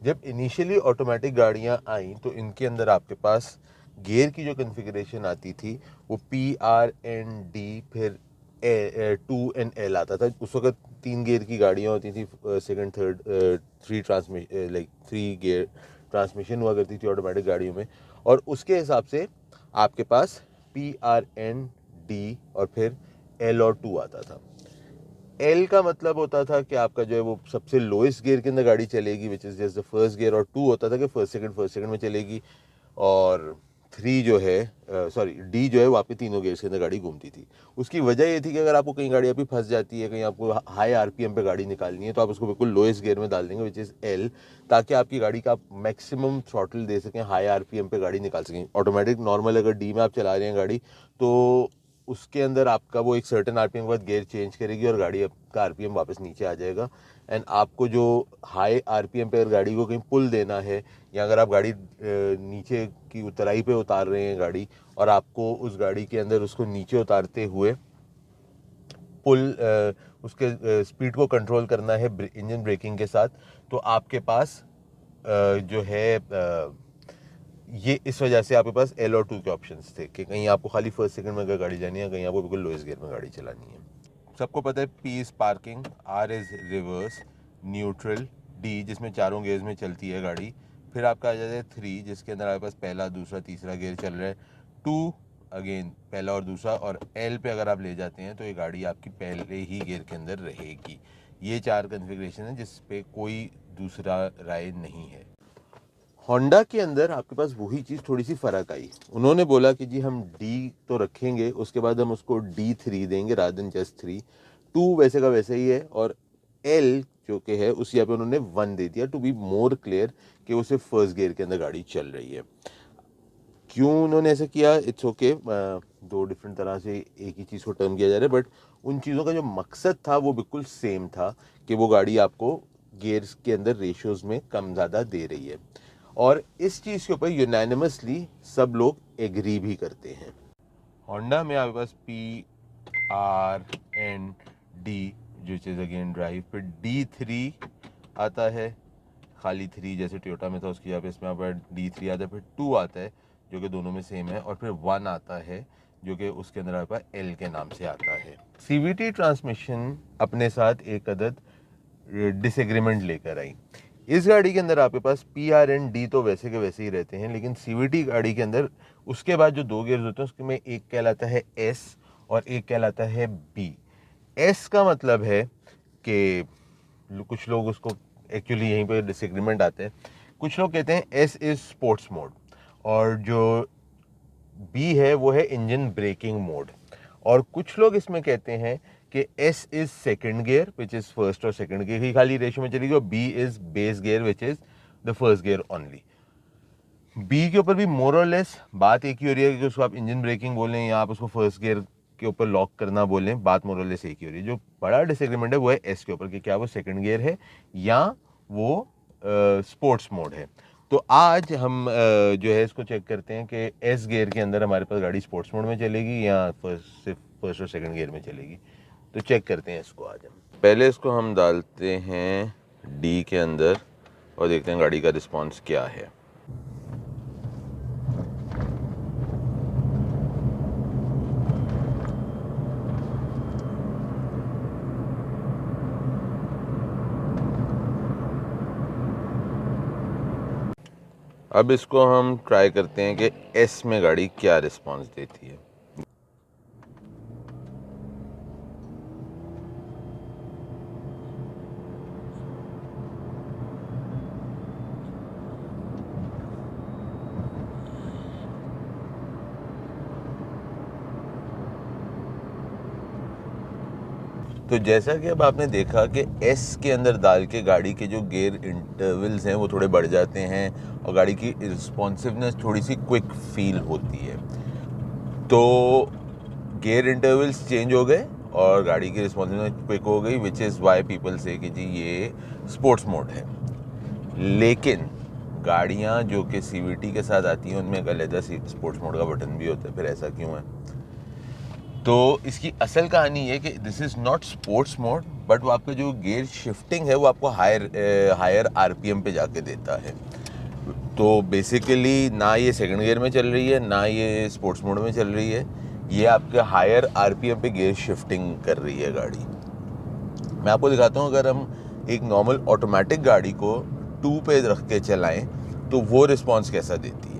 जब initially automatic गाड़ियां आई तो इनके अंदर आपके पास गियर की जो कॉन्फ़िगरेशन आती थी वो PRND फिर 2 and L आता था। उस वक्त 3 गियर की गाड़ियाँ होती थी, सेकंड थर्ड 3 गियर ट्रांसमिशन हुआ करती थी ऑटोमेटिक गाड़ियों में, और उसके हिसाब से आपके पास PRND और फिर L और 2 आता था। L का मतलब होता था कि आपका जो है वो सबसे लोएस्ट गियर के अंदर गाड़ी चलेगी, which is just the first gear, और 2 होता था कि फर्स्ट सेकंड में चलेगी, और 3 जो है D जो है वो आपके तीनों गियर्स के अंदर गाड़ी घूमती थी। उसकी वजह ये थी कि अगर आपको कहीं गाड़ी अभी फंस जाती है, कहीं आपको हाई RPM पे गाड़ी निकालनी है, तो आप उसको बिल्कुल लोएस्ट गियर में डाल देंगे, विच इज़ L, ताकि आपकी गाड़ी का आप मैक्सिमम थ्रॉटल दे सकें, हाई RPM पे गाड़ी निकाल सकें। ऑटोमेटिक नॉर्मल अगर D में आप चला रहे हैं गाड़ी, तो उसके अंदर आपका वो एक सर्टेन RPM के बाद गियर चेंज करेगी और गाड़ी का RPM वापस नीचे आ जाएगा। एंड आपको जो हाई RPM पे अगर गाड़ी को कहीं पुल देना है, या अगर आप गाड़ी नीचे की उतराई पे उतार रहे हैं गाड़ी, और आपको उस गाड़ी के अंदर उसको नीचे उतारते हुए पुल उसके स्पीड को कंट्रोल करना है इंजन ब्रेकिंग के साथ, तो आपके पास जो है ये इस वजह से आपके पास L और 2 के ऑप्शंस थे कि कहीं आपको खाली फर्स्ट सेकंड में अगर गाड़ी जानी है, कहीं आपको बिल्कुल लोएस्ट गियर में गाड़ी चलानी है। सबको पता है P is parking, R is reverse, neutral, D जिसमें चारों गियर्स में चलती है गाड़ी, फिर आपका आ जाता है 3 जिसके अंदर आपके पास पहला दूसरा तीसरा गियर चल रहा है, 2 अगेन पहला और दूसरा, और L पे अगर आप ले जाते हैं तो ये गाड़ी आपकी पहले ही गियर के अंदर रहेगी। ये 4 कॉन्फ़िगरेशन है जिस पे कोई दूसरा राय नहीं है। होंडा के अंदर आपके पास वही चीज़ थोड़ी सी फ़र्क आई। उन्होंने बोला कि जी हम D तो रखेंगे, उसके बाद हम उसको D3 देंगे रादर देन जस्ट 3, 2 वैसे का वैसे ही है, और L जो कि है उस यहाँ पे उन्होंने 1 दे दिया टू बी मोर क्लियर कि वो सिर्फ फर्स्ट गियर के अंदर गाड़ी चल रही है। क्यों उन्होंने ऐसा किया, इट्स ओके, दो डिफरेंट तरह से एक ही चीज़ को टर्न किया जा रहा है, बट उन चीज़ों का जो मकसद था वो बिल्कुल सेम था कि वो गाड़ी आपको गियर्स के अंदर रेशियोज़ में कम ज़्यादा दे रही है, और इस चीज़ के ऊपर यूनानिमसली सब लोग एग्री भी करते हैं। होंडा में आपके पास PRND जो चीज़ अगेन ड्राइव, फिर D3 आता है, खाली 3 जैसे टोयोटा में था उसकी जगह पे इसमें आप D3 आता है, फिर 2 आता है जो कि दोनों में सेम है, और फिर 1 आता है जो कि उसके अंदर आपका L के नाम से आता है। CVT ट्रांसमिशन अपने साथ एक अदद डिसएग्रीमेंट लेकर आई। इस गाड़ी के अंदर आपके पास PRND तो वैसे के वैसे ही रहते हैं, लेकिन CVT गाड़ी के अंदर उसके बाद जो 2 गियर्स होते हैं उसमें एक कहलाता है S और एक कहलाता है B। S का मतलब है कि कुछ लोग उसको एक्चुअली यहीं पे डिसएग्रीमेंट आते हैं, कुछ लोग कहते हैं S इज़ स्पोर्ट्स मोड, और जो B है वो है इंजन ब्रेकिंग मोड, और कुछ लोग इसमें कहते हैं कि S is second gear which is first और सेकंड गियर की खाली रेशियो में चलेगी, और B is base gear which is the first gear only. B के ऊपर भी मोर और लेस बात एक ही हो रही है कि उसको आप इंजन ब्रेकिंग बोलें या आप उसको फर्स्ट गियर के ऊपर लॉक करना बोलें, बात मोर और लेस एक ही हो रही है। जो बड़ा डिसएग्रीमेंट है वो है S के ऊपर कि क्या वो सेकंड गियर है या वो स्पोर्ट्स मोड है। तो आज हम जो है इसको चेक करते हैं कि S गियर के अंदर हमारे पास गाड़ी स्पोर्ट्स मोड में चलेगी या सिर्फ फर्स्ट और सेकंड गियर में चलेगी। तो चेक करते हैं इसको आज हम। पहले इसको हम डालते हैं D के अंदर और देखते हैं गाड़ी का रिस्पॉन्स क्या है। अब इसको हम ट्राई करते हैं कि S में गाड़ी क्या रिस्पॉन्स देती है। तो जैसा कि अब आपने देखा कि S के अंदर डाल के गाड़ी के जो गियर इंटरवल्स हैं वो थोड़े बढ़ जाते हैं और गाड़ी की रिस्पॉन्सिवनेस थोड़ी सी क्विक फील होती है। तो गियर इंटरवल्स चेंज हो गए और गाड़ी की रिस्पॉन्सिवनेस क्विक हो गई, विच इज़ वाई पीपल से कि जी ये स्पोर्ट्स मोड है। लेकिन गाड़ियाँ जो कि CVT के साथ आती हैं उनमें एक अलग स्पोर्ट्स मोड का बटन भी होता है, फिर ऐसा क्यों है? तो इसकी असल कहानी ये कि this is not sports mode, but वो आपका जो गियर शिफ्टिंग है वो आपको हायर आरपीएम पे जाके देता है। तो बेसिकली ना ये सेकंड गियर में चल रही है, ना ये स्पोर्ट्स मोड में चल रही है, ये आपके हायर आरपीएम पे गियर शिफ्टिंग कर रही है गाड़ी। मैं आपको दिखाता हूँ, अगर हम एक नॉर्मल ऑटोमेटिक गाड़ी को 2 पे रख के चलाएं तो वो रिस्पॉन्स कैसा देती है।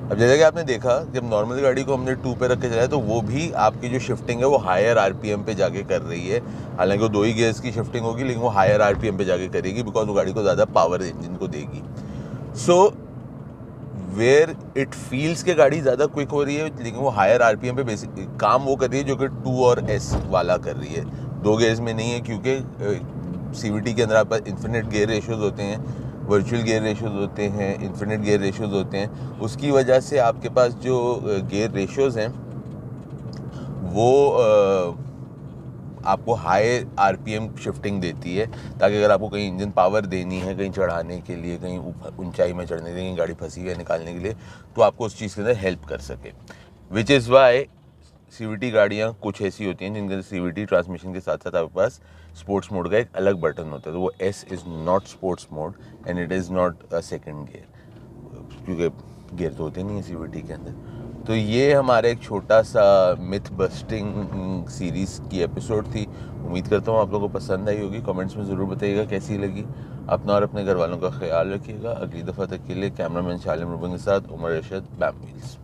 अब जैसा कि आपने देखा, जब नॉर्मल गाड़ी को हमने 2 पे रख के चलाया तो वो भी आपकी जो शिफ्टिंग है वो हायर आरपीएम पे जाके कर रही है। हालांकि वो 2 ही गियर्स की शिफ्टिंग होगी, लेकिन वो हायर आरपीएम पे जाके करेगी, बिकॉज वो गाड़ी को ज़्यादा पावर इंजन को देगी। सो वेयर इट फील्स के गाड़ी ज़्यादा क्विक हो रही है, लेकिन वो हायर आरपीएम पे बेसिक काम वो कर रही है जो कि 2 और एस वाला कर रही है। 2 गियर्स में नहीं है, क्योंकि सीवीटी के अंदर आपके पास इन्फिनिट गियर रेशियोज होते हैं, वर्चुअल गियर रेशियोज होते हैं, इन्फिनिट गियर रेशियोज होते हैं। उसकी वजह से आपके पास जो गियर रेशियोज हैं वो आपको हाई आरपीएम शिफ्टिंग देती है, ताकि अगर आपको कहीं इंजन पावर देनी है, कहीं चढ़ाने के लिए, कहीं ऊंचाई में चढ़ने के लिए, गाड़ी फंसी है निकालने के लिए, तो आपको उस चीज़ के अंदर हेल्प कर सके। विच इज़ वाई सीवीटी गाड़ियाँ कुछ ऐसी होती हैं जिनके अंदर सीवीटी ट्रांसमिशन के साथ साथ आपके पास स्पोर्ट्स मोड का एक अलग बटन होता है। तो वो S is not sports mode and it is not a second gear, क्योंकि गियर तो होते नहीं है सीवीटी के अंदर। तो ये हमारा एक छोटा सा मिथ बस्टिंग सीरीज़ की एपिसोड थी। उम्मीद करता हूँ आप लोगों को पसंद आई होगी। कमेंट्स में ज़रूर बताइएगा कैसी लगी। अपना और अपने घर वालों का ख्याल रखिएगा। अगली दफ़ा तक के लिए कैमरामैन शालिम रुबन के साथ उमर अरशद, बैम व्हील्स।